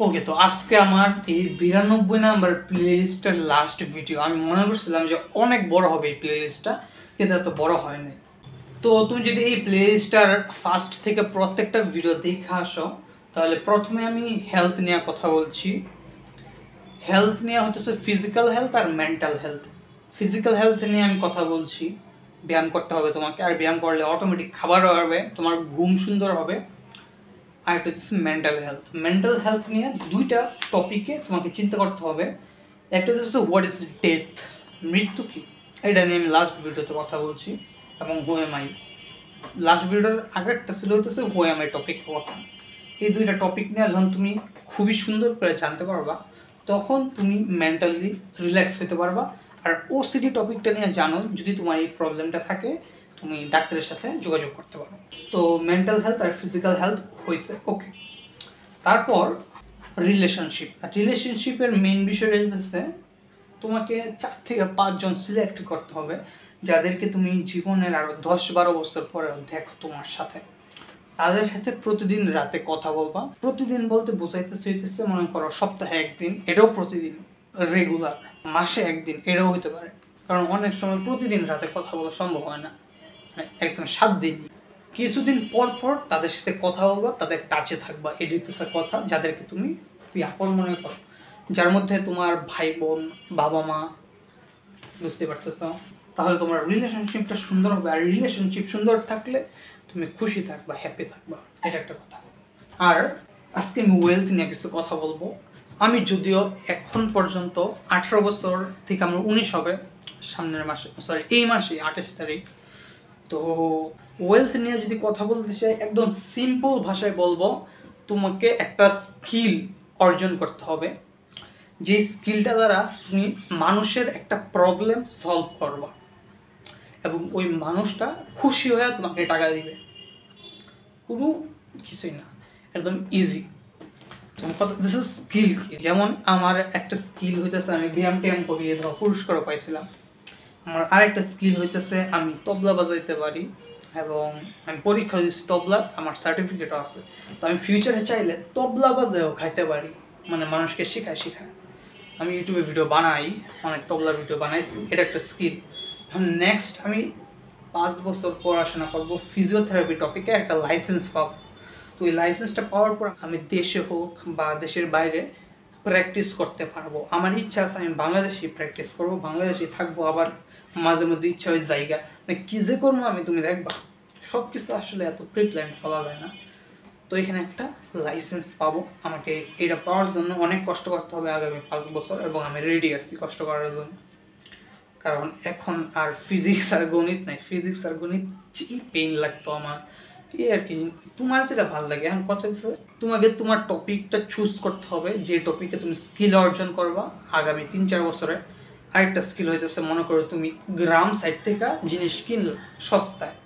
ওকে, তো আজকে আমার এই 92 নাম্বার প্লেলিস্টের লাস্ট ভিডিও। আমি মনে করছিলাম যে অনেক বড় হবে এই প্লেলিস্টটা, কিন্তু এত বড় হয়নি। তো তুমি যদি এই প্লেলিস্টটার ফার্স্ট থেকে প্রত্যেকটা ভিডিও দেখে আসো, তাহলে প্রথমে আমি হেলথ নিয়ে কথা বলছি। হেলথ নিয়ে হতেছে ফিজিক্যাল হেলথ আর মেন্টাল হেলথ। ফিজিক্যাল হেলথ নিয়ে আমি কথা বলছি, ব্যায়াম করতে হবে তোমাকে, আর ব্যায়াম করলে অটোমেটিক খাবার হবে, তোমার ঘুম সুন্দর হবে। আর একটা হচ্ছে মেন্টাল হেলথ। মেন্টাল হেলথ নিয়ে দুইটা টপিকে তোমাকে চিন্তা করতে হবে। একটা হচ্ছে হোয়াট ইজ ডেথ, মৃত্যু কি, এটা নিয়ে আমি লাস্ট ভিডিওতে কথা বলছি। এবং হু এম আই, লাস্ট ভিডিওর আগেরটা ছিল হইতেছে হু এম আই টপিক কথা। এই দুইটা টপিক নিয়ে যখন তুমি খুবই সুন্দর করে জানতে পারবা, তখন তুমি মেন্টালি রিল্যাক্স হতে পারবা। আর ওসিডি টপিকটা নিয়ে জানো, যদি তোমার এই প্রবলেমটা থাকে তুমি ডাক্তারের সাথে যোগাযোগ করতে পারো। তো মেন্টাল হেলথ আর ফিজিক্যাল হেলথ হয়েছে, ওকে। তারপর রিলেশনশিপ। আর রিলেশনশিপের মেইন বিষয়টা হচ্ছে তোমাকে 4 থেকে 5 জন সিলেক্ট করতে হবে, যাদেরকে তুমি জীবনের আরও 10-12 বছর পরেও দেখো তোমার সাথে। তাদের সাথে প্রতিদিন রাতে কথা বলবা। প্রতিদিন বলতে বোঝাইতেছে মনে করো সপ্তাহে একদিন, এটাও প্রতিদিন, রেগুলার, মাসে একদিন, এটাও হতে পারে। কারণ অনেক সময় প্রতিদিন রাতে কথা বলা সম্ভব হয় না, একদম 7 দিন। কিছুদিন পর পর তাদের সাথে কথা বলবা, তাদের টাচে থাকবা। এটি হচ্ছে কথা, যাদেরকে তুমি খুবই আপন মনে করো, যার মধ্যে তোমার ভাই বোন, বাবা মা, বুঝতে পারতেছ। তাহলে তোমার রিলেশনশিপটা সুন্দর হবে। আর রিলেশনশিপ সুন্দর থাকলে তুমি খুশি থাকবা, হ্যাপি থাকবা, এটা একটা কথা। আর আজকে আমি ওয়েলথ নিয়ে কিছু কথা বলবো। আমি যদিও এখন পর্যন্ত 18 বছর থেকে আমার 19 হবে সামনের মাসে, সরি এই মাসে 28 তারিখ। তো ওয়েলথ নিয়ে যদি কথা বলতে চাই, একদম সিম্পল ভাষায় বলবো, তোমাকে একটা স্কিল অর্জন করতে হবে, যে স্কিলটা দ্বারা তুমি মানুষের একটা প্রবলেম সলভ করবা এবং ওই মানুষটা খুশি হয়ে তোমাকে টাকা দিবে। কোনো কিছুই না, একদম ইজি। তোমার কত স্কিল কি? যেমন আমার একটা স্কিল হইতেছে আমি ব্যায়াম ট্যায়াম করিয়ে ধরো পুরস্কারও পাইছিলাম। আমার আরেকটা স্কিল হইতেছে আমি তবলা বাজাইতে পারি এবং আমি পরীক্ষা দিচ্ছি তবলার, আমার সার্টিফিকেটও আছে। তো আমি ফিউচারে চাইলে তবলা বাজায়ও খাইতে পারি, মানে মানুষকে শেখায়। আমি ইউটিউবে ভিডিও বানাই, অনেক তবলার ভিডিও বানাইছি, এটা একটা স্কিল। এখন নেক্সট আমি 5 বছর পড়াশোনা করবো ফিজিওথেরাপি টপিকে, একটা লাইসেন্স পাবো। তো এই লাইসেন্সটা পাওয়ার পর আমি দেশে হোক বা দেশের বাইরে প্র্যাকটিস করতে পারবো। আমার ইচ্ছা আছে আমি বাংলাদেশেই প্র্যাকটিস করবো, বাংলাদেশেই থাকবো। আবার মাঝে মধ্যে ইচ্ছা ওই জায়গা মানে কী যে করবো আমি, তুমি দেখবা সব কিছু আসলে এত প্রিপ্ল্যান বলা যায় না। তো এখানে একটা লাইসেন্স পাবো, আমাকে এটা পাওয়ার জন্য অনেক কষ্ট করতে হবে আগামী 5 বছর, এবং আমি রেডি আছি কষ্ট করার জন্য। কারণ এখন আর ফিজিক্স আর গণিত নাই, ফিজিক্স আর গণিত পেইন লাগতো আমার, এই আর কি। তোমার যেটা ভালো লাগে, এখন কথা হচ্ছে তোমাকে তোমার টপিকটা চুজ করতে হবে, যে টপিকে তুমি স্কিল অর্জন করবা আগামী 3-4 বছরে। আরেকটা স্কিল হইতেছে, মনে করো তুমি গ্রাম সাইড থেকে জিনিস কিনলা সস্তায়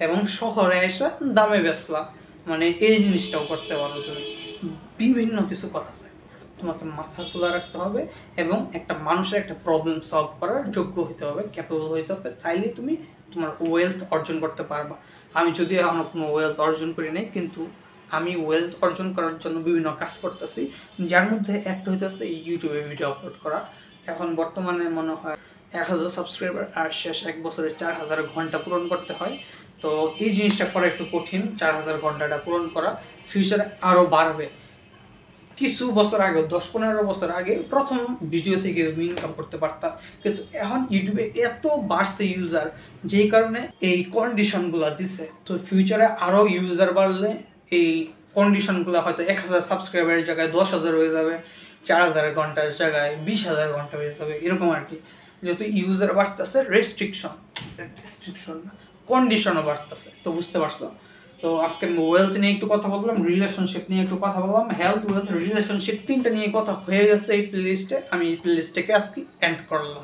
এবং শহরে এসে দামে বেচলা, মানে এই জিনিসটাও করতে পারো তুমি। বিভিন্ন কিছু করা যায়, তোমাকে মাথা খোলা রাখতে হবে এবং একটা মানুষের একটা প্রবলেম সলভ করার যোগ্য হতে হবে, ক্যাপেবল হতে হবে, তাইলেই তুমি তোমার ওয়েলথ অর্জন করতে পারবা। আমি যদি এখনও কোনো ওয়েলথ অর্জন করি নাই, কিন্তু আমি ওয়েলথ অর্জন করার জন্য বিভিন্ন কাজ করতেছি, যার মধ্যে একটা হইতেছে ইউটিউবে ভিডিও আপলোড করা। এখন বর্তমানে মনে হয় 1000 সাবস্ক্রাইবার, আর শেষ 1 বছরে 4000 ঘন্টা পূরণ করতে হয়। তো এই জিনিসটা করা একটু কঠিন, 4000 ঘন্টাটা পূরণ করা। ফিউচারে আরও বাড়বে। কিছু বছর আগে, 10-15 বছর আগে প্রথম ভিডিও থেকে আমি ইনকাম করতে পারতাম, কিন্তু এখন ইউটিউবে এত বাড়ছে ইউজার, যেই কারণে এই কন্ডিশনগুলো দিছে। তো ফিউচারে আরও ইউজার বাড়লে এই কন্ডিশনগুলো হয়তো 1000 সাবস্ক্রাইবারের জায়গায় 10,000 হয়ে যাবে, 4000 ঘন্টার জায়গায় 20,000 ঘন্টা হয়ে যাবে, এরকম আর কি। যেহেতু ইউজার বাড়তেছে, রেস্ট্রিকশন না, কন্ডিশনও বাড়তেছে। তো বুঝতে পারছো। তো আজকে আমি ওয়েলথ নিয়ে একটু কথা বললাম, রিলেশনশিপ নিয়ে একটু কথা বললাম, হেলথ, ওয়েলথ, রিলেশনশিপ, 3টা নিয়ে কথা হয়ে গেছে এই প্লেলিস্টে। আমি এই প্লেলিস্টটাকে আজকে এন্ড করলাম।